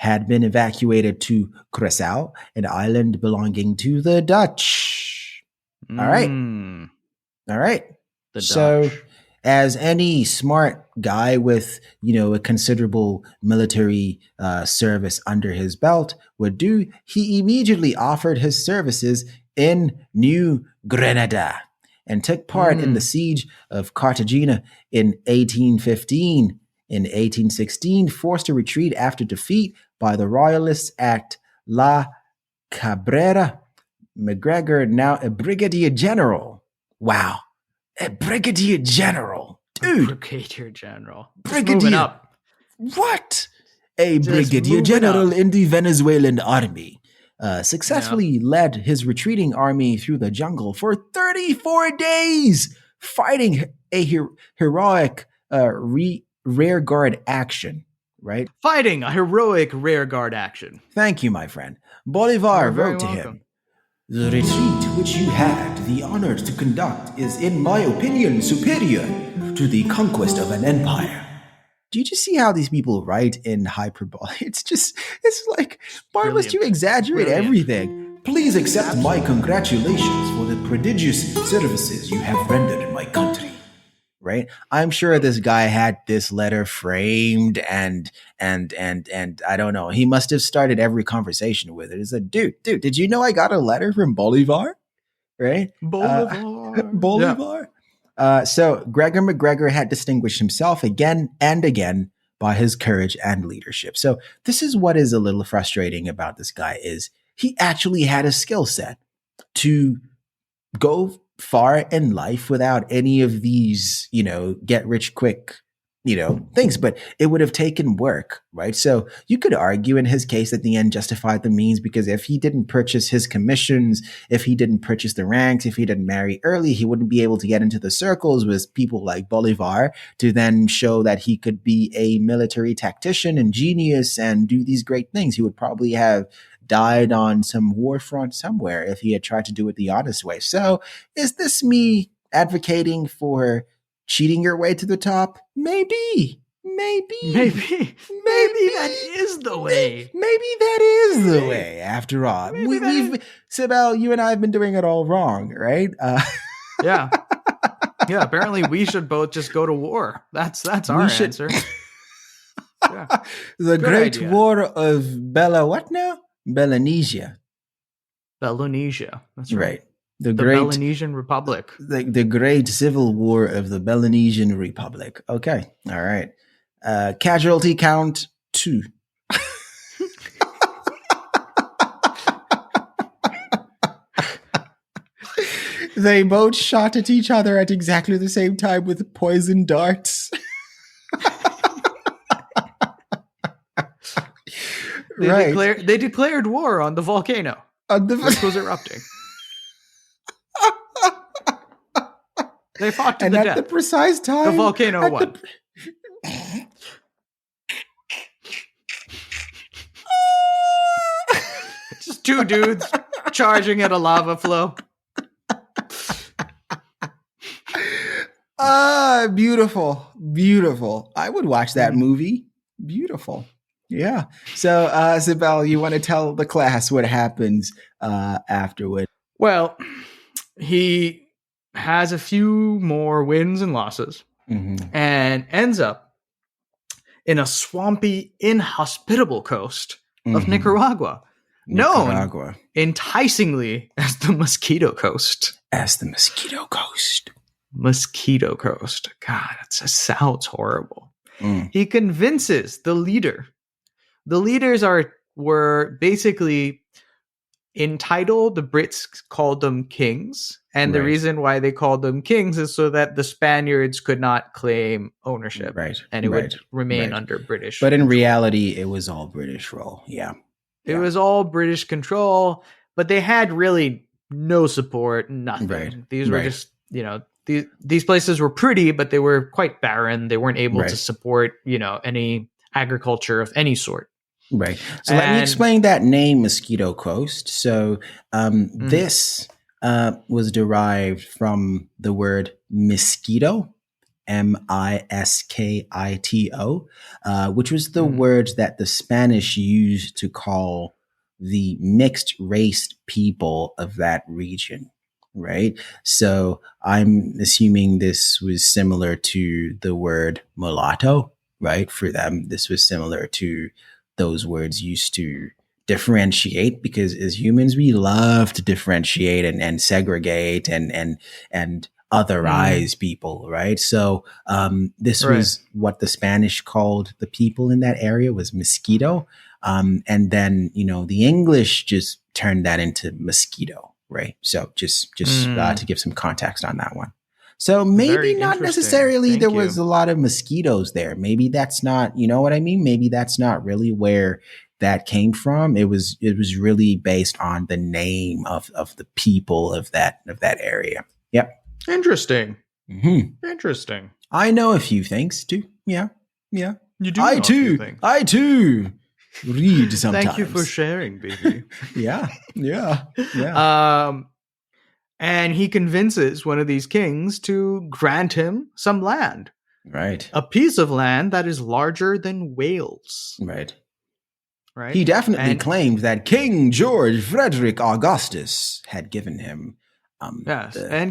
had been evacuated to Curaçao, an island belonging to the Dutch. All right. All right. So, Dutch. as any smart guy with, a considerable military service under his belt would do, he immediately offered his services in New Grenada and took part in the siege of Cartagena in 1815. In 1816, forced to retreat after defeat by the royalists at La Cabrera. MacGregor, now a brigadier general. Wow. A brigadier general. Dude. A brigadier general. Brigadier. Moving up. What? A Just brigadier moving general up. in the Venezuelan army. Successfully led his retreating army through the jungle for 34 days, fighting a heroic rearguard action, right? Fighting a heroic rearguard action. Thank you, my friend. Bolivar You're very wrote to welcome. him, "The retreat which you had the honor to conduct is, in my opinion, superior to the conquest of an empire." Do you just see how these people write in hyperbole? It's like, why must you exaggerate everything? Please accept my congratulations for the prodigious services you have rendered my country. Right? I'm sure this guy had this letter framed and I don't know. He must have started every conversation with it. It's like, dude, did you know I got a letter from Bolivar? Right? Bolivar. So Gregor MacGregor had distinguished himself again and again by his courage and leadership. So this is what is a little frustrating about this guy is he actually had a skill set to go far in life without any of these, get rich quick, things, but it would have taken work, right? So you could argue in his case at the end justified the means, because if he didn't purchase his commissions, if he didn't purchase the ranks, if he didn't marry early, he wouldn't be able to get into the circles with people like Bolivar to then show that he could be a military tactician and genius and do these great things. He would probably have died on some war front somewhere if he had tried to do it the honest way. So is this me advocating for cheating your way to the top? Maybe that is the way. Maybe that is the way after all. We've Sibel, you and I have been doing it all wrong, right? Yeah. Apparently we should both just go to war. That's our answer. Yeah. The Good Great idea. War of Melanesia. That's right. The great Melanesian Republic. The great civil war of the Melanesian Republic. Okay. All right. Casualty count 2. They both shot at each other at exactly the same time with poison darts. They declared war on the volcano, which was erupting. They fought to the death. At the precise time, the volcano won. Just two dudes charging at a lava flow. Beautiful. I would watch that movie. Beautiful. Yeah. So, Sibel, you want to tell the class what happens afterward? Well, he has a few more wins and losses and ends up in a swampy, inhospitable coast of Nicaragua, known enticingly as the Mosquito Coast. Mosquito Coast. God, that sounds horrible. He convinces the leader. The leaders were basically entitled. The Brits called them kings. And the reason why they called them kings is so that the Spaniards could not claim ownership. And it would remain under British. But in reality, it was all British rule. Yeah. It was all British control, but they had really no support, nothing. These were just, these places were pretty, but they were quite barren. They weren't able to support, any agriculture of any sort. Right. So let me explain that name, Mosquito Coast. So this was derived from the word mosquito Miskito, which was the word that the Spanish used to call the mixed race people of that region, right? So I'm assuming this was similar to the word mulatto, right? For them, this was similar to those words used to differentiate, because as humans we love to differentiate and segregate and otherize people, right? So this was what the Spanish called the people in that area was mosquito, and then the English just turned that into mosquito, right? So just to give some context on that one. So maybe not necessarily there was a lot of mosquitoes there. Maybe that's not, you know what I mean? Maybe that's not really where that came from. It was really based on the name of the people of that area. Yep. Interesting. Mm-hmm. Interesting. I know a few things too. Yeah. Yeah. You do know a few things. I too read sometimes. Thank you for sharing, baby. Yeah. And he convinces one of these kings to grant him some land. Right. A piece of land that is larger than Wales. Right. Right. He definitely claimed that King George Frederick Augustus had given him.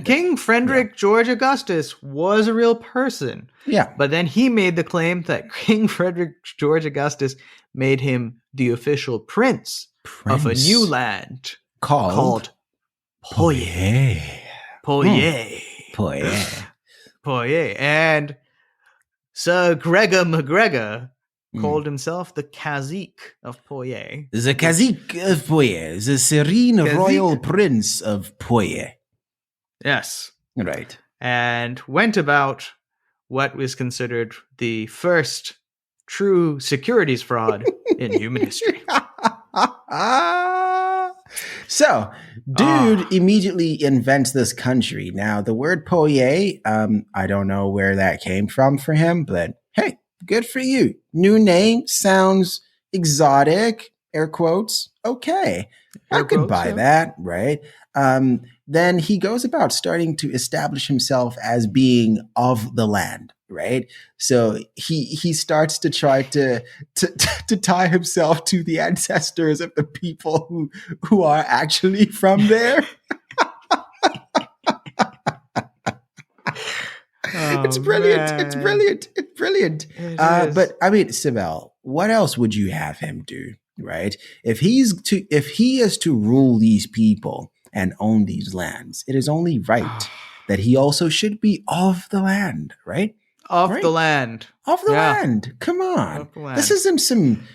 King Frederick George Augustus was a real person. Yeah. But then he made the claim that King Frederick George Augustus made him the official prince of a new land called Poyais. Poyais. And Sir Gregor MacGregor called himself the Cazique of Poyais. The Cazique of Poyais, the serene royal prince of Poyais. Yes. Right. And went about what was considered the first true securities fraud in human history. So, dude immediately invents this country. Now, the word Poyais, I don't know where that came from for him, but hey, good for you. New name sounds exotic, air quotes. Okay. I could buy that, right? Then he goes about starting to establish himself as being of the land, right? So he starts to try to tie himself to the ancestors of the people who are actually from there. It's brilliant. Man. It's brilliant. It's brilliant. But I mean, Sibel, what else would you have him do, right? If he is to rule these people and own these lands, it is only right that he also should be of the land, right? Of the land. Come on. This isn't some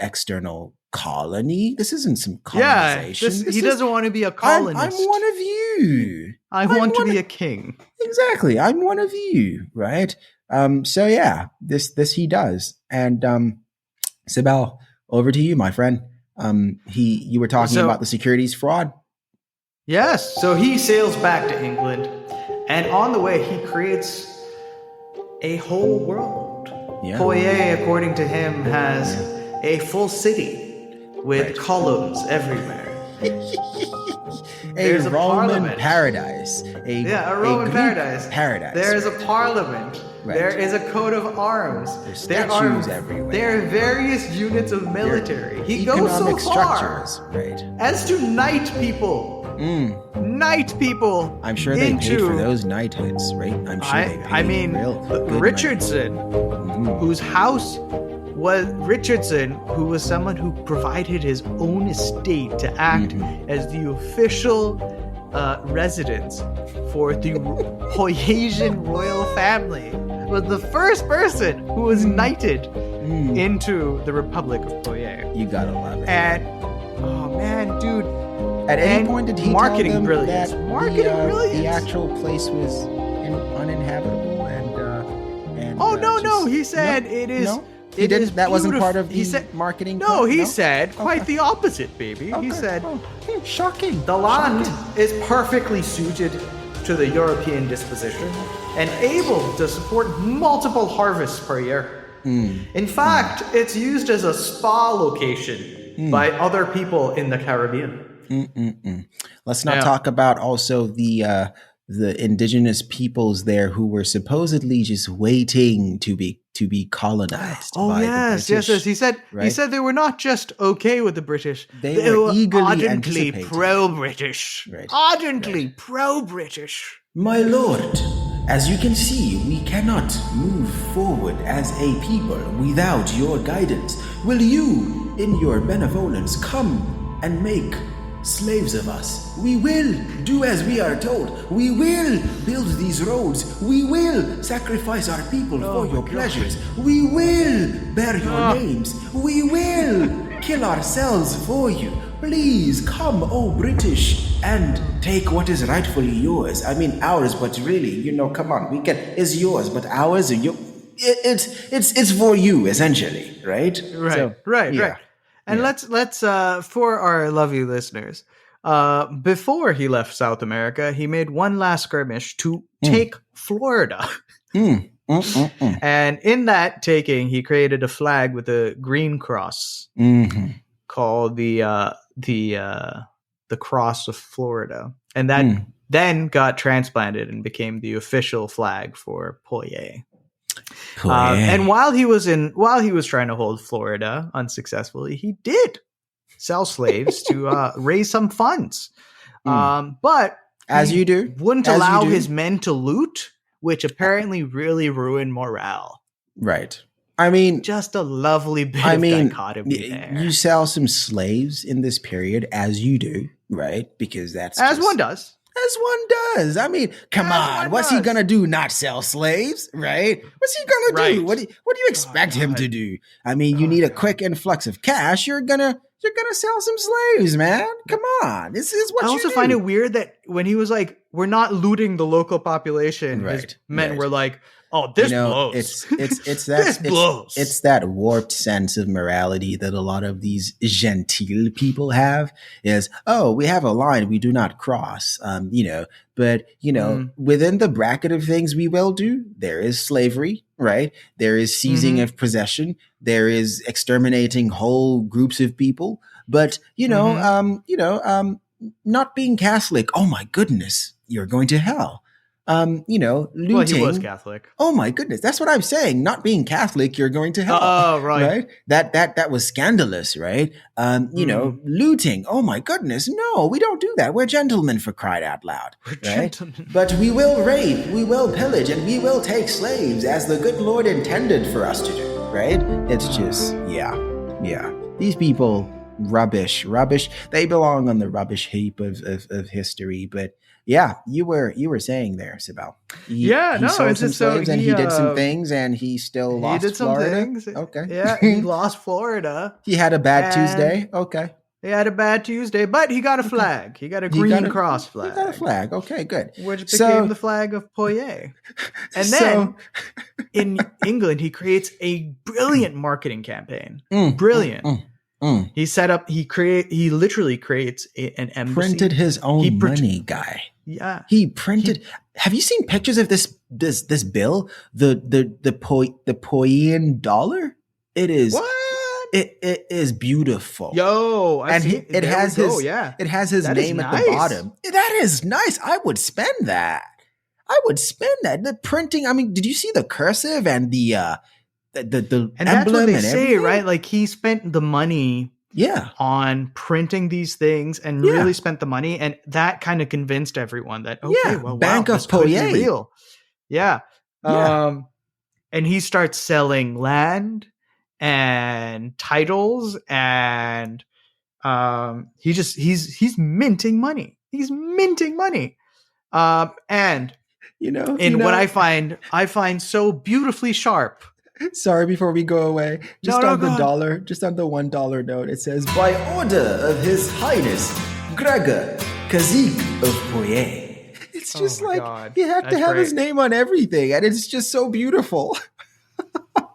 external colony. This isn't some colonization. He doesn't want to be a colonist. I'm one of you. I want to be a king. Exactly. I'm one of you, right? So yeah, this he does. And Sibel, over to you, my friend. You were talking about the securities fraud. Yes. So he sails back to England, and on the way he creates a whole world. Yeah. Poyais, according to him, has a full city with columns everywhere. There's a Roman paradise. A Roman paradise. There is a parliament. Right. There is a coat of arms. There's statues everywhere. There are various units of military. He goes so far as to knight people. Knight people. I'm sure they paid for those knighthoods, right? I'm sure they paid Richardson, whose house was Richardson, who was someone who provided his own estate to act as the official residence for the Poyasian royal family, was the first person who was knighted into the Republic of Poyais. You gotta love it. And oh man, dude. At any point did he tell them brilliance. that the actual place was uninhabitable and no. He said it is. No? He didn't. That wasn't part of the marketing. No, he said quite the opposite, baby. Okay. He said, "Shocking. The land is perfectly suited to the European disposition and able to support multiple harvests per year. In fact, it's used as a spa location by other people in the Caribbean." Let's not talk about also the the indigenous peoples there who were supposedly just waiting to be colonized by the British. Yes. He right? said they were not just okay with the British; They were eagerly ardently anticipating. pro-British. Right. Ardently pro-British. My lord, as you can see, we cannot move forward as a people without your guidance. Will you, in your benevolence, come and make slaves of us? We will do as we are told. We will build these roads. We will sacrifice our people for your pleasures. We will bear your names. We will kill ourselves for you. Please come, O British, and take what is rightfully yours. I mean ours, but really, come on, is yours, but ours, it's for you, essentially, right? Right, So, right. And let's for our lovely listeners, before he left South America, he made one last skirmish to take Florida. And in that taking, he created a flag with a green cross called the Cross of Florida, and that then got transplanted and became the official flag for Poyais. And while he was trying to hold Florida unsuccessfully, he did sell slaves to raise some funds. But as you do, wouldn't allow his men to loot, which apparently really ruined morale. Right. I mean, just a lovely bit of dichotomy there. You sell some slaves in this period, as you do, right? Because that's one does. As one does. I mean, come on. What's he gonna do? Not sell slaves, right? What's he gonna do? What do you expect him to do? I mean, you need a quick influx of cash. You're gonna sell some slaves, man. Come on. This is what I also find it weird that when he was like, we're not looting the local population, his men were like, oh, this blows. It's that this blows. It's that warped sense of morality that a lot of these genteel people have. Is we have a line we do not cross. But within the bracket of things we will do, there is slavery, right? There is seizing of possession. There is exterminating whole groups of people. But not being Catholic. Oh my goodness, you're going to hell. Looting. Well, he was Catholic. Oh my goodness, that's what I'm saying. Not being Catholic, you're going to hell. Oh, right. That was scandalous, right? Looting. Oh my goodness, no, we don't do that. We're gentlemen, for crying out loud, right? Gentlemen. But we will rape, we will pillage, and we will take slaves as the good Lord intended for us to do, right? It's just, yeah. These people, rubbish. They belong on the rubbish heap of history, but. Yeah, you were saying there, Sibel. He sold some slaves and he did some things, and he still lost Florida. Some things. Okay. Yeah, he lost Florida. He had a bad Tuesday. Okay. He had a bad Tuesday, but he got a flag. He got a green cross flag. He got a flag. Okay, good. Which became the flag of Poyais. And then in England, he creates a brilliant marketing campaign. Brilliant. He literally creates an embassy. Printed his own money, guy. Yeah. He printed. Have you seen pictures of this bill? The Poyais dollar? It is. What? It is beautiful. Yo, it has his name at the bottom. That is nice. I would spend that. The printing. I mean, did you see the cursive and the and emblem that's what they and say, everything? Right? Like he spent the money on printing these things and really spent the money, and that kind of convinced everyone that Bank of Poyais, real. And he starts selling land and titles, and he's minting money. And what I find so beautifully sharp. Sorry, before we go away, just on the $1 note, it says, by order of His Highness Gregor, Cazique of Poyais. It's just he had to have his name on everything, and it's just so beautiful.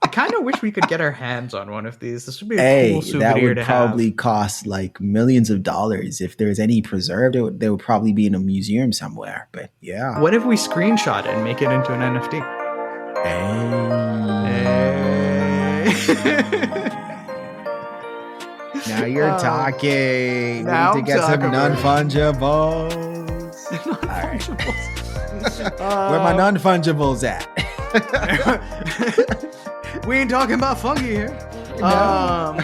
I kind of wish we could get our hands on one of these. This would be a cool souvenir to have. That would probably cost like millions of dollars. If there's any preserved, they would probably be in a museum somewhere. But yeah. What if we screenshot it and make it into an NFT? Now you're talking. We need to get some non-fungibles. Non-fungibles. Where my non-fungibles at? We ain't talking about fungi here. No.